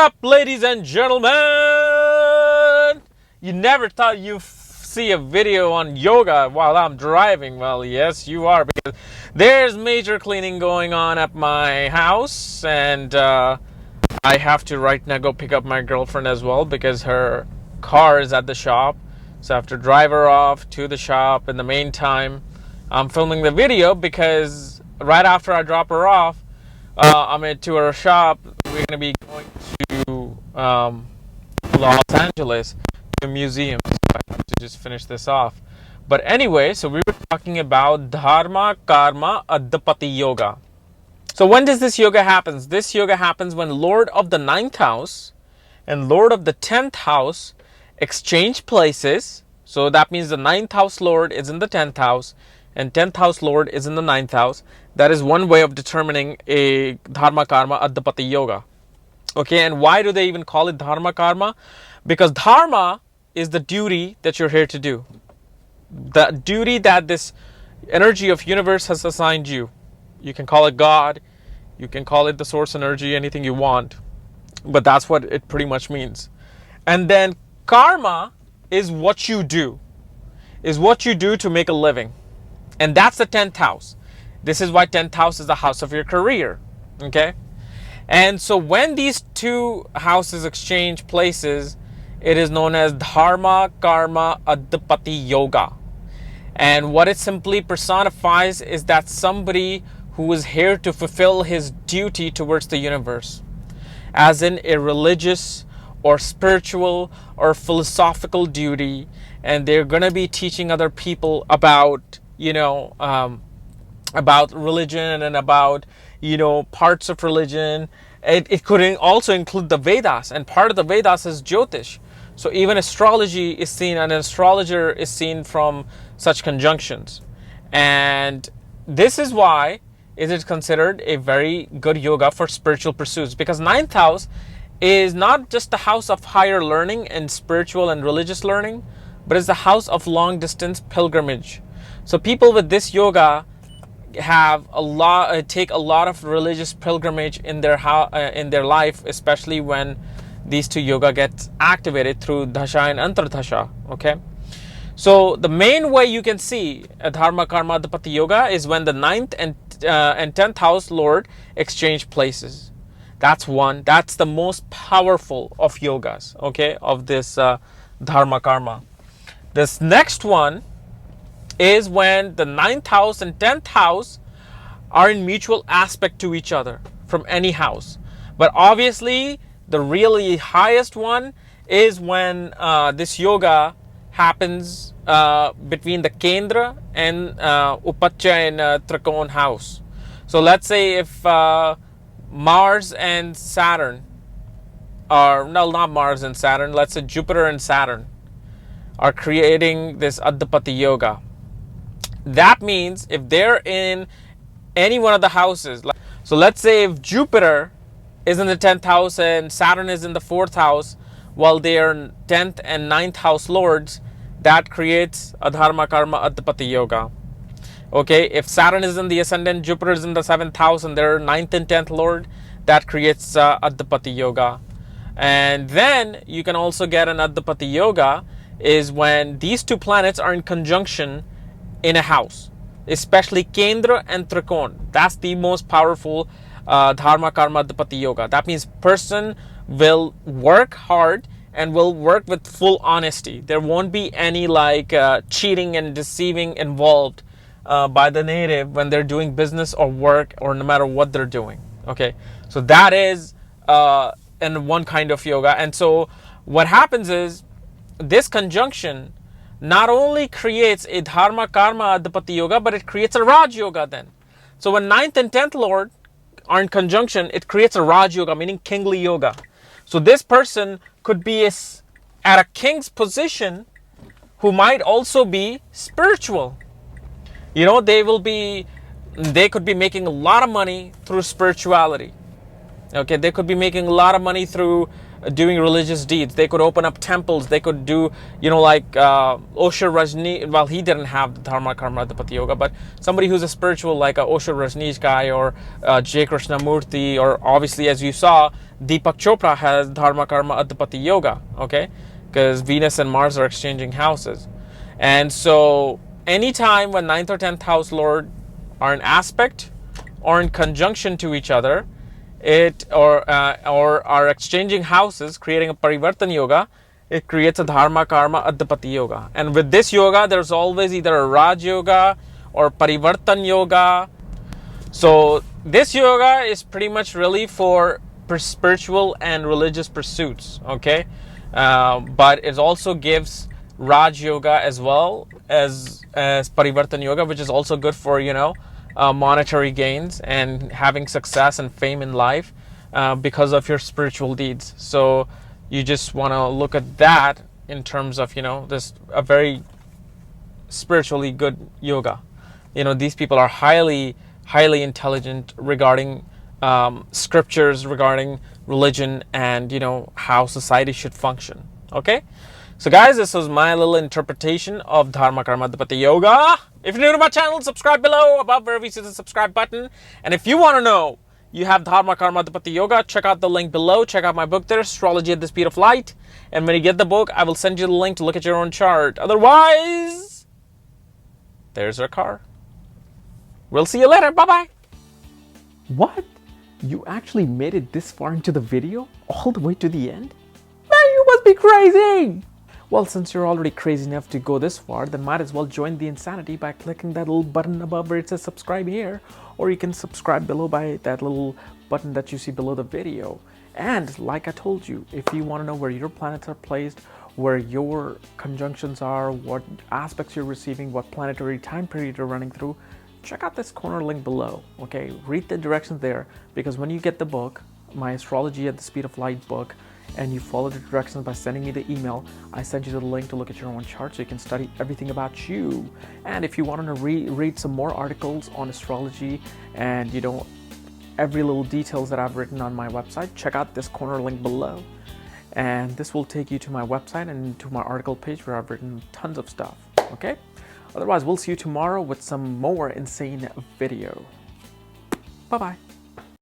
What up, ladies and gentlemen? You never thought you'd see a video on yoga while I'm driving. Well, yes, you are, because there's major cleaning going on at my house, and I have to right now go pick up my girlfriend as well because her car is at the shop. So I have to drive her off to the shop. In the meantime, I'm filming the video because right after I drop her off, I'm to her shop. We're going to be going to Los Angeles to a museum. So I have to just finish this off. But anyway, so we were talking about Dharma, Karma, Adhipati Yoga. So when does this yoga happen? This yoga happens when Lord of the 9th house and Lord of the 10th house exchange places. So that means the 9th house Lord is in the 10th house and 10th house Lord is in the 9th house. That is one way of determining a Dharma, Karma, Adhipati Yoga. Okay, and why do they even call it Dharma, Karma? Because Dharma is the duty that you're here to do. The duty that this energy of universe has assigned you. You can call it God, you can call it the source energy, anything you want. But that's what it pretty much means. And then karma is what you do. Is what you do to make a living. And that's the 10th house. This is why 10th house is the house of your career. Okay? And so when these two houses exchange places, it is known as Dharma, Karma, Adhipati Yoga. And what it simply personifies is that somebody who is here to fulfill his duty towards the universe, as in a religious or spiritual or philosophical duty, and they're going to be teaching other people about, about religion and about, parts of religion. It could also include the Vedas, and part of the Vedas is Jyotish. So even astrology is seen, and an astrologer is seen from such conjunctions. And this is why it is considered a very good yoga for spiritual pursuits, because 9th house is not just the house of higher learning and spiritual and religious learning, but it's the house of long distance pilgrimage. So people with this yoga have take a lot of religious pilgrimage in their life, especially when these two yoga gets activated through Dasha and Antardasha. Okay, so the main way you can see a Dharma, Karma, Adhipati Yoga is when the 9th and 10th house Lord exchange places. That's one. That's the most powerful of yogas. Okay, of this Dharma, Karma. This next one is when the 9th house and 10th house are in mutual aspect to each other from any house. But obviously, the really highest one is when this yoga happens between the Kendra and Upacha and Trikon house. So let's say if Mars and Saturn, or no, not Mars and Saturn, let's say Jupiter and Saturn are creating this Adhipati Yoga. That means if they're in any one of the houses, so let's say if Jupiter is in the 10th house and Saturn is in the 4th house, while they are 10th and 9th house lords, that creates a Dharma, Karma, Adhipati Yoga. Okay, if Saturn is in the ascendant, Jupiter is in the 7th house, and they're 9th and 10th lord, that creates Adhipati Yoga. And then you can also get an Adhipati Yoga is when these two planets are in conjunction in a house, especially Kendra and Trikon. That's the most powerful Dharma, Karma, Adhipati Yoga. That means person will work hard and will work with full honesty. There won't be any cheating and deceiving involved by the native when they're doing business or work or no matter what they're doing. Okay, so that is in one kind of yoga. And so what happens is this conjunction not only creates a Dharma, Karma, Adhipati Yoga, but it creates a Raj Yoga then. So when 9th and 10th Lord are in conjunction, it creates a Raj Yoga, meaning kingly yoga. So this person could be at a king's position who might also be spiritual. They could be making a lot of money through spirituality. Okay, they could be making a lot of money through doing religious deeds. They could open up temples. They could do, like Osho Rajni. Well, he didn't have the Dharma Karmadhipati yoga, but somebody who's a spiritual, like a Osho Rajneesh guy, or J. Krishnamurti, or obviously, as you saw, Deepak Chopra has Dharma Karma Adhipati yoga, okay? Because Venus and Mars are exchanging houses. And so anytime when 9th or 10th house lord are in aspect or in conjunction to each other, or are exchanging houses, creating a Parivartan yoga, it creates a Dharma Karma Adhipati yoga. And with this yoga, there's always either a Raj yoga or Parivartan yoga. So this yoga is pretty much really for spiritual and religious pursuits, okay? But it also gives Raj yoga as well as Parivartan yoga, which is also good for, monetary gains and having success and fame in life because of your spiritual deeds. So you just want to look at that in terms of, this a very spiritually good yoga. These people are highly intelligent regarding scriptures, regarding religion, and how society should function. Okay, so guys, this was my little interpretation of Dharma Karmadhipati yoga. If you're new to my channel, subscribe below. Above where we see the subscribe button. And if you want to know you have Dharma Karmadhipati yoga, check out the link below. Check out my book there, Astrology at the Speed of Light. And when you get the book, I will send you the link to look at your own chart. Otherwise, there's our car. We'll see you later. Bye-bye. What? You actually made it this far into the video? All the way to the end? Man, you must be crazy! Well, since you're already crazy enough to go this far, then might as well join the insanity by clicking that little button above where it says subscribe here. Or you can subscribe below by that little button that you see below the video. And like I told you, if you want to know where your planets are placed, where your conjunctions are, what aspects you're receiving, what planetary time period you're running through, check out this corner link below, okay? Read the directions there, because when you get the book, my Astrology at the Speed of Light book, and you follow the directions by sending me the email, I send you the link to look at your own chart so you can study everything about you. And if you want to read some more articles on astrology and every little details that I've written on my website, check out this corner link below. And this will take you to my website and to my article page where I've written tons of stuff, okay? Otherwise, we'll see you tomorrow with some more insane video. Bye-bye.